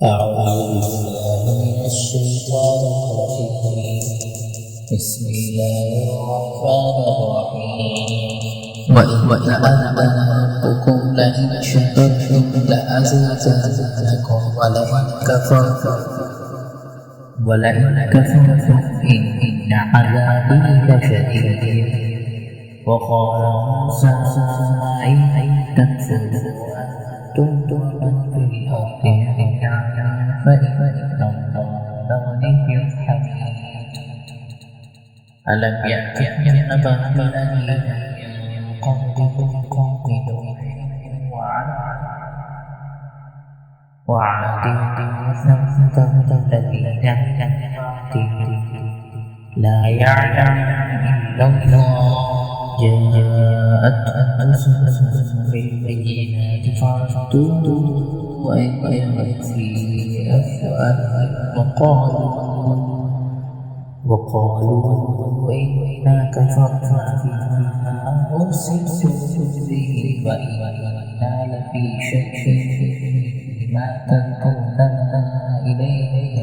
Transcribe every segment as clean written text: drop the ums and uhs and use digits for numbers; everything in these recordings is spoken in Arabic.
أعوذ بالله من الشيطان الرجيم. بسم الله الرحمن الرحيم. وإذ تأذن ربكم لئن شكرتم لأزيدنكم ولئن كفرتم إن عذابي لشديد. وقال موسى إن تكفروا أنتم في الأرض جميعا فإن الله لغني حميد. ألم يأتكم نبأ الذين من قبلكم قوم نوح وعاد وثمود الذين من بعدهم لا يعلمهم إلا الله جاءتهم رسلهم بالبينات فردوا أيديهم في أفواههم وقالوا إنا كفرنا بما أرسلتم به وإنا لفي شك مما تدعوننا إليه.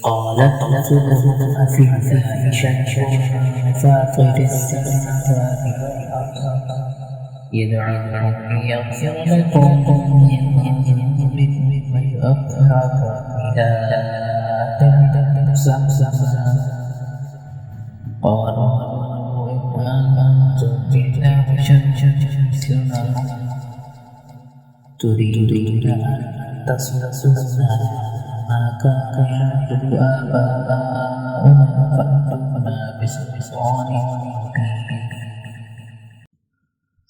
قالت رسلهم أفي الله شك فاطر السماوات والأرض يدعوكم ليغفر لكم من ذنوبكم ويؤخركم إلى أجل مسمى. قالوا إن أنتم إلا بشر مثلنا تريدون أن تصدونا ما كان يعبد آباؤنا فأتونا بسلطان مبين.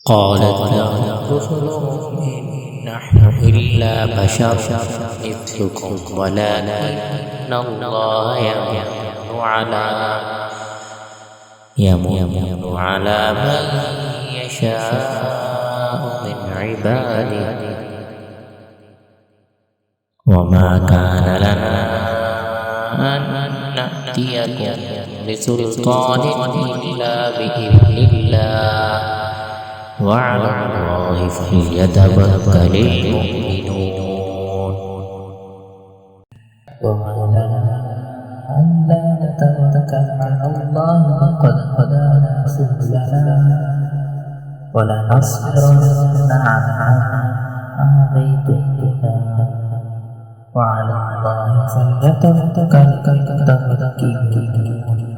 قالت لهم رسلهم إن نحن إلا بشر مثلكم ولكن الله يمن على من يشاء من عباده وما كان لنا أن نأتيكم بسلطان إلا بإذن الله وعلى الله فليتوكل المؤمنون. وما لنا ألا نتوكل على الله وقد هدانا سبلنا ولنصبرن على ما آذيتمونا وعلى الله فليتوكل المتوكلون.